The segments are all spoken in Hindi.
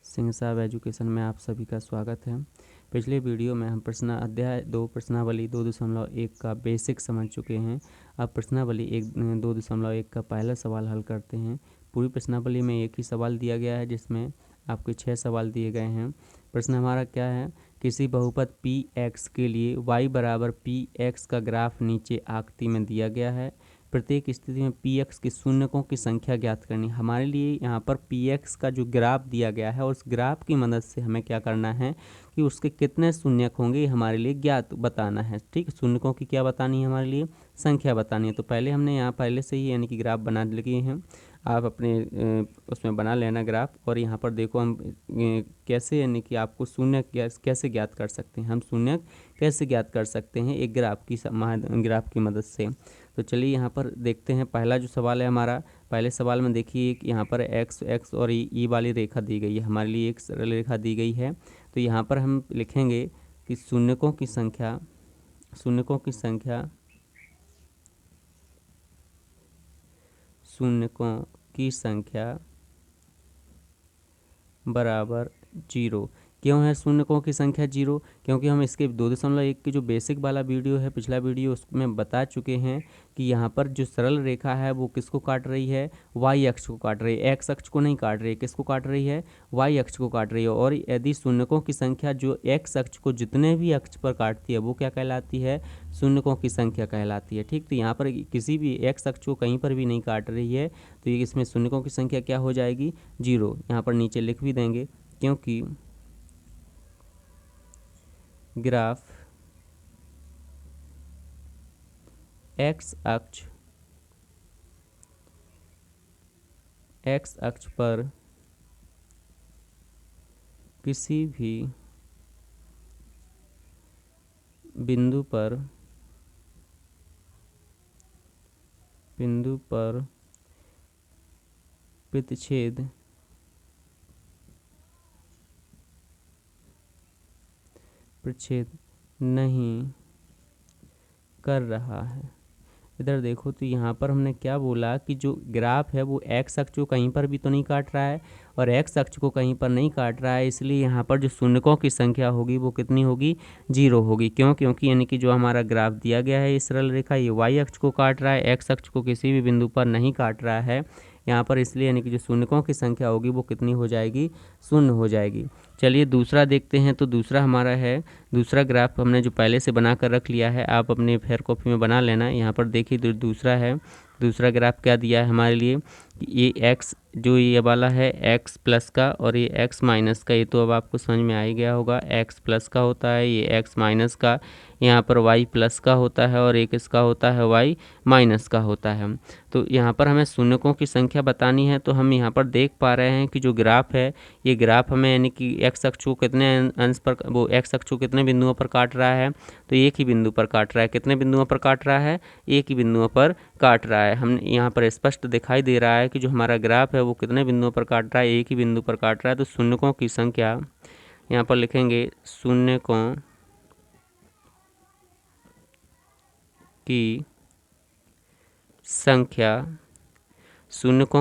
सिंह साहब एजुकेशन में आप सभी का स्वागत है। पिछले वीडियो में हम अध्याय 2 प्रश्नावली 2.1 का बेसिक समझ चुके हैं। अब प्रश्नावली 2.1 का पहला सवाल हल करते हैं। पूरी प्रश्नावली में एक ही सवाल दिया गया है जिसमें आपके 6 सवाल दिए गए हैं। प्रश्न हमारा क्या है, किसी बहुपद पी एक्स के लिए y बराबर पी एक्स का ग्राफ नीचे आकृति में दिया गया है। प्रत्येक स्थिति में पी एक्स के शून्यकों की संख्या ज्ञात करनी। हमारे लिए यहाँ पर पी एक्स का जो ग्राफ दिया गया है और उस ग्राफ की मदद से हमें क्या करना है कि उसके कितने शून्यक होंगे ये हमारे लिए ज्ञात बताना है। ठीक, शून्यकों की क्या बतानी है, हमारे लिए संख्या बतानी है। तो पहले हमने यहाँ पहले से ही यानी कि ग्राफ बना लिए हैं। आप अपने उसमें बना लेना ग्राफ। और यहाँ पर देखो हम कैसे यानी कि आपको शून्य कैसे ज्ञात कर सकते हैं, हम शून्य कैसे ज्ञात कर सकते हैं एक ग्राफ की मदद से। तो चलिए यहाँ पर देखते हैं। पहला जो सवाल है हमारा, पहले सवाल में देखिए यहाँ पर एक्स और ई वाली रेखा दी गई है, हमारे लिए एक सरल रेखा दी गई है। तो यहाँ पर हम लिखेंगे कि शून्यकों की संख्या बराबर 0। क्यों है शून्यकों की संख्या 0? क्योंकि हम इसके 2.1 की जो बेसिक वाला वीडियो है, पिछला वीडियो, उसमें बता चुके हैं कि यहाँ पर जो सरल रेखा है वो किसको काट रही है, वाई अक्ष को काट रही है, एक्स अक्ष को नहीं काट रही है। किसको काट रही है, वाई अक्ष को काट रही है। और यदि शून्यकों की संख्या जो एक्स अक्ष को जितने भी अक्ष पर काटती है वो क्या कहलाती है, शून्यकों की संख्या कहलाती है। ठीक, तो यहाँ पर किसी भी एक्स अक्ष को कहीं पर भी नहीं काट रही है, तो ये इसमें शून्यकों की संख्या क्या हो जाएगी, 0। यहाँ पर नीचे लिख भी देंगे, क्योंकि ग्राफ एक्स अक्ष पर किसी भी बिंदु पर प्रतिच्छेद नहीं कर रहा है। इधर देखो, तो यहाँ पर हमने क्या बोला कि जो ग्राफ है वो एक्स अक्ष को कहीं पर भी तो नहीं काट रहा है और एक्स अक्ष को कहीं पर नहीं काट रहा है, इसलिए यहाँ पर जो शून्यकों की संख्या होगी वो कितनी होगी, 0 होगी। क्यों? क्योंकि यानी कि जो हमारा ग्राफ दिया गया है इस सरल रेखा, ये वाई अक्ष को काट रहा है, एक्स अक्ष को किसी भी बिंदु पर नहीं काट रहा है यहाँ पर, इसलिए यानी कि जो शून्यकों की संख्या होगी वो कितनी हो जाएगी, 0 हो जाएगी। चलिए दूसरा देखते हैं। तो दूसरा हमारा है, दूसरा ग्राफ हमने जो पहले से बना कर रख लिया है, आप अपने फेयर कॉपी में बना लेना। यहाँ पर देखिए दूसरा है, दूसरा ग्राफ क्या दिया है हमारे लिए, ये एक्स जो ये वाला है एक्स प्लस का और ये एक्स माइनस का, ये तो अब आपको समझ में आ ही गया होगा। एक्स प्लस का होता है, ये एक्स माइनस का, यहाँ पर वाई प्लस का होता है और एक इसका होता है वाई माइनस का होता है। तो यहाँ पर हमें शून्यकों की संख्या बतानी है। तो हम यहाँ पर देख पा रहे हैं कि जो ग्राफ है, ये ग्राफ हमें यानी कि एक्स अक्ष को कितने अंश पर, वो एक्स अक्ष को कितने बिंदुओं पर काट रहा है, तो एक ही बिंदु पर काट रहा है। कितने बिंदुओं पर काट रहा है, एक ही बिंदुओं पर काट रहा है। हम यहाँ पर स्पष्ट दिखाई दे रहा है कि जो हमारा ग्राफ है वो कितने बिंदुओं पर काट रहा है, एक ही बिंदु पर काट रहा है। तो शून्यकों की संख्या यहाँ पर लिखेंगे, शून्यकों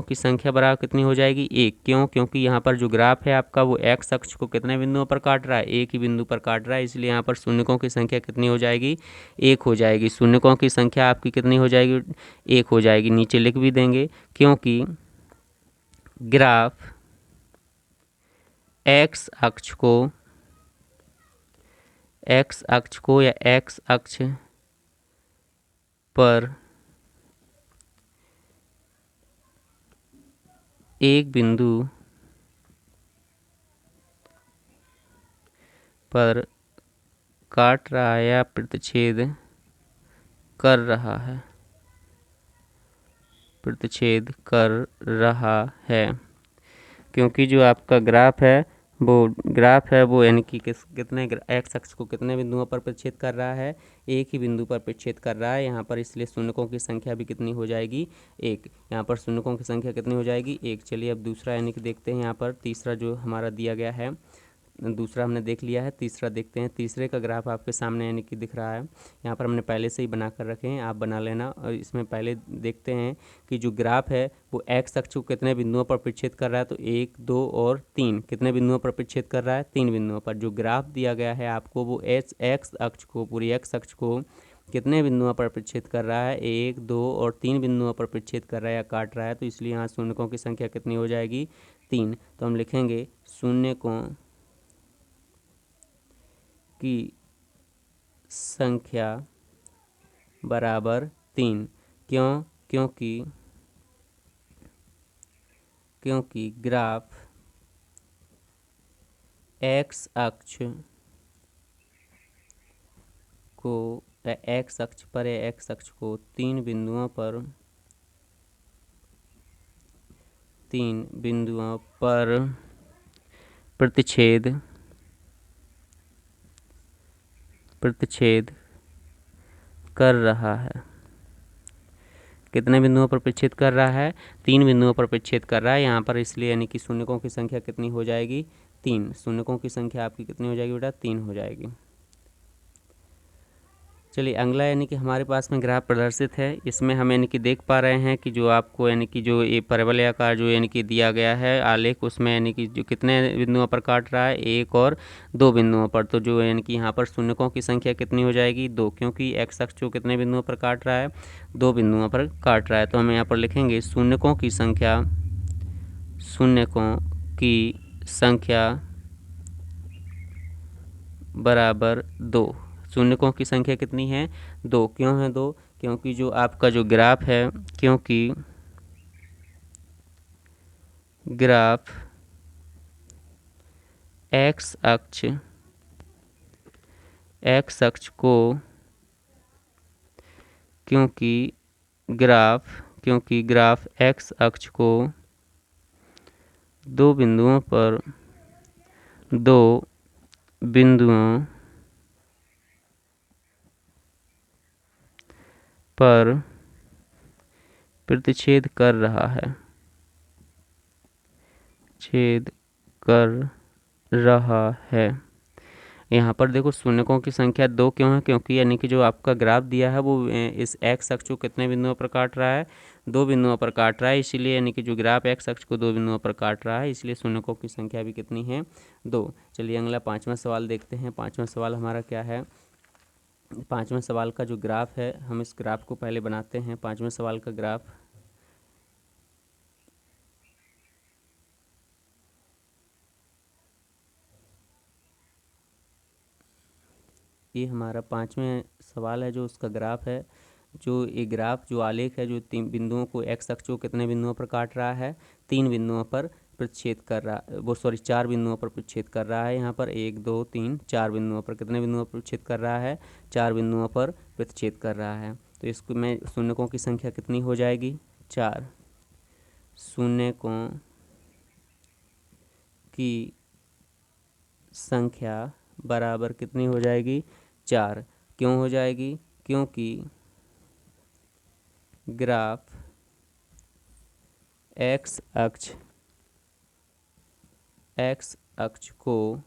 की संख्या बराबर कितनी हो जाएगी, 1। क्यों? क्योंकि यहाँ पर जो ग्राफ है आपका वो एक्स अक्ष को कितने बिंदुओं पर काट रहा है, एक ही बिंदु पर काट रहा है, इसलिए यहाँ पर शून्यकों की संख्या कितनी हो जाएगी, 1 हो जाएगी। शून्यकों की संख्या आपकी कितनी हो जाएगी, 1 हो जाएगी। नीचे लिख भी देंगे, क्योंकि ग्राफ एक्स अक्ष को या एक्स अक्ष पर एक बिंदु पर काट रहा है या प्रतिच्छेद कर रहा है। क्योंकि जो आपका ग्राफ है वो यानी कि कितने एक्स अक्ष को कितने बिंदुओं पर प्रतिच्छेद कर रहा है, एक ही बिंदु पर प्रतिच्छेद कर रहा है यहाँ पर, इसलिए शून्यकों की संख्या भी कितनी हो जाएगी, 1। यहाँ पर शून्यकों की संख्या कितनी हो जाएगी, 1। चलिए अब दूसरा यानी कि देखते हैं। यहाँ पर तीसरा जो हमारा दिया गया है, दूसरा हमने देख लिया है, तीसरा देखते हैं। तीसरे का ग्राफ आपके सामने यानी कि दिख रहा है, यहाँ पर हमने पहले से ही बना कर रखे हैं, आप बना लेना। और इसमें पहले देखते हैं कि जो ग्राफ है वो एक्स अक्ष को कितने बिंदुओं पर परिच्छेद कर रहा है। तो 1, 2 और 3 कितने बिंदुओं पर परिच्छेद कर रहा है? 3 बिंदुओं पर। जो ग्राफ दिया गया है आपको वो एक्स अक्ष को, पूरी एक्स अक्ष को कितने बिंदुओं पर परिच्छेद कर रहा है? 1, 2 और 3 बिंदुओं पर परिच्छेद कर रहा है या काट रहा है। तो इसलिए यहाँ शून्यकों की संख्या कितनी हो जाएगी? 3। तो हम लिखेंगे शून्यकों की संख्या बराबर 3। क्यों? क्योंकि ग्राफ एक्स अक्ष को एक्स अक्ष पर है, एक्स अक्ष को 3 बिंदुओं पर प्रतिच्छेद कर रहा है। कितने बिंदुओं पर परिच्छेद कर रहा है? 3 बिंदुओं पर परिच्छेद कर रहा है यहाँ पर, इसलिए यानी कि शून्यकों की संख्या कितनी हो जाएगी? 3। शून्यकों की संख्या आपकी कितनी हो जाएगी बेटा? 3 हो जाएगी। चलिए अगला यानी कि हमारे पास में ग्राफ प्रदर्शित है। इसमें हम यानी कि देख पा रहे हैं कि जो आपको यानी कि जो ये परवलय आकार जो यानी कि दिया गया है आलेख, उसमें यानी कि जो कितने बिंदुओं पर काट रहा है? 1 और 2 बिंदुओं पर। तो जो यानी कि यहाँ पर शून्यकों की संख्या कितनी हो जाएगी? 2, क्योंकि एक्स अक्ष जो कितने बिंदुओं पर काट रहा है? 2 बिंदुओं पर काट रहा है। तो हम यहाँ पर लिखेंगे शून्यकों की संख्या बराबर 2। शून्यकों की संख्या कितनी है? 2। क्यों है 2? क्योंकि जो आपका जो ग्राफ है, क्योंकि ग्राफ एक्स अक्ष को क्योंकि ग्राफ एक्स अक्ष को 2 बिंदुओं पर प्रतिच्छेद कर रहा है। यहाँ पर देखो शून्यकों की संख्या 2 क्यों है? क्योंकि यानी कि जो आपका ग्राफ दिया है वो इस एक्स अक्ष को कितने बिंदुओं पर काट रहा है? 2 बिंदुओं पर काट रहा है। इसलिए यानी कि जो ग्राफ एक्स अक्ष को 2 बिंदुओं पर काट रहा है, इसलिए शून्यकों की संख्या भी कितनी है? 2। चलिए अगला 5वां सवाल देखते हैं। 5वां सवाल हमारा क्या है? 5वें सवाल का जो ग्राफ है, हम इस ग्राफ को पहले बनाते हैं। 5वें सवाल का ग्राफ ये हमारा 5वें सवाल है जो उसका ग्राफ है। जो ये ग्राफ जो आलेख है जो 3 बिंदुओं को एक्स अक्ष को कितने बिंदुओं पर काट रहा है? 3 बिंदुओं पर प्रतिच्छेद कर रहा, वो सॉरी 4 बिंदुओं पर प्रतिच्छेद कर रहा है। यहाँ पर 1, 2, 3, 4 बिंदुओं पर कितने बिंदुओं पर प्रतिच्छेद कर रहा है? 4 बिंदुओं पर प्रतिच्छेद कर रहा है। तो इसको में शून्यकों की संख्या कितनी हो जाएगी? 4। शून्यकों की संख्या बराबर कितनी हो जाएगी? 4। क्यों हो जाएगी? क्योंकि ग्राफ एक्स अक्ष को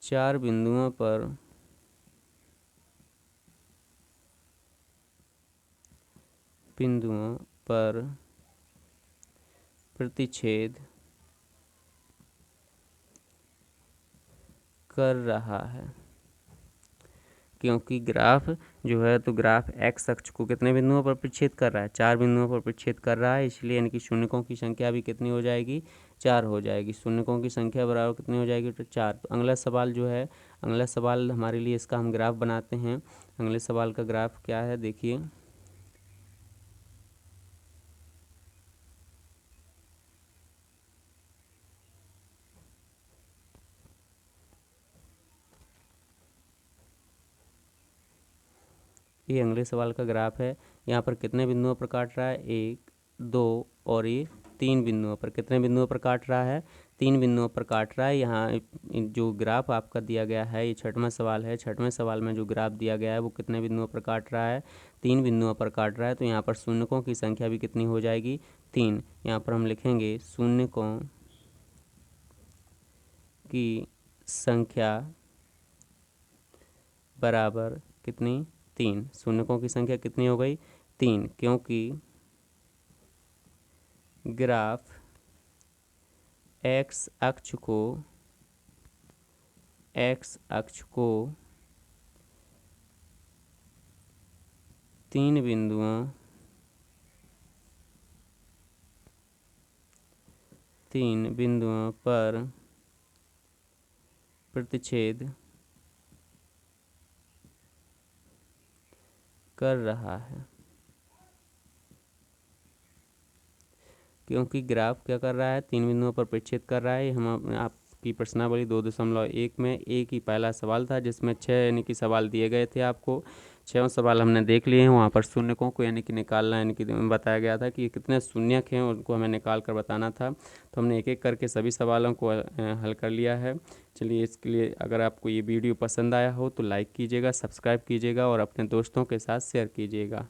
4 बिंदुओं पर प्रतिच्छेद कर रहा है। क्योंकि ग्राफ जो है तो ग्राफ एक्स अक्ष को कितने बिंदुओं पर प्रतिच्छेद कर रहा है? 4 बिंदुओं पर प्रतिच्छेद कर रहा है। इसलिए यानी कि शून्यकों की संख्या भी कितनी हो जाएगी? 4 हो जाएगी। शून्यकों की संख्या बराबर कितनी हो जाएगी? तो 4। तो अगला सवाल जो है, अगला सवाल हमारे लिए इसका हम ग्राफ बनाते हैं। अगले सवाल का ग्राफ क्या है देखिए। ये अगले सवाल का ग्राफ है। यहाँ पर कितने बिंदुओं पर काट रहा है? 1, 2 और ये 3 बिंदुओं पर। कितने बिंदुओं पर काट रहा है? 3 बिंदुओं पर काट रहा है। यहाँ जो ग्राफ आपका दिया गया है, ये 6वां सवाल है। 6वें सवाल में जो ग्राफ दिया गया है वो कितने बिंदुओं पर काट रहा है? 3 बिंदुओं पर काट रहा है। तो यहाँ पर शून्यकों की संख्या भी कितनी हो जाएगी? 3। यहाँ पर हम लिखेंगे शून्यकों की संख्या बराबर कितनी, 3। शून्यकों की संख्या कितनी हो गई, 3, क्योंकि ग्राफ एक्स अक्ष को 3 बिंदुओं पर प्रतिच्छेद कर रहा है। क्योंकि ग्राफ क्या कर रहा है, 3 बिंदुओं पर प्रतिच्छेद कर रहा है। हम आपकी प्रश्नावली 2.1 में एक ही पहला सवाल था जिसमें 6 यानी कि सवाल दिए गए थे आपको। 6 सवाल हमने देख लिए हैं। वहाँ पर शून्यकों को यानी कि निकालना, यानी कि बताया गया था कि कितने शून्यक हैं उनको हमें निकाल कर बताना था। तो हमने एक एक करके सभी सवालों को हल कर लिया है। चलिए, इसके लिए अगर आपको ये वीडियो पसंद आया हो तो लाइक कीजिएगा, सब्सक्राइब कीजिएगा और अपने दोस्तों के साथ शेयर कीजिएगा।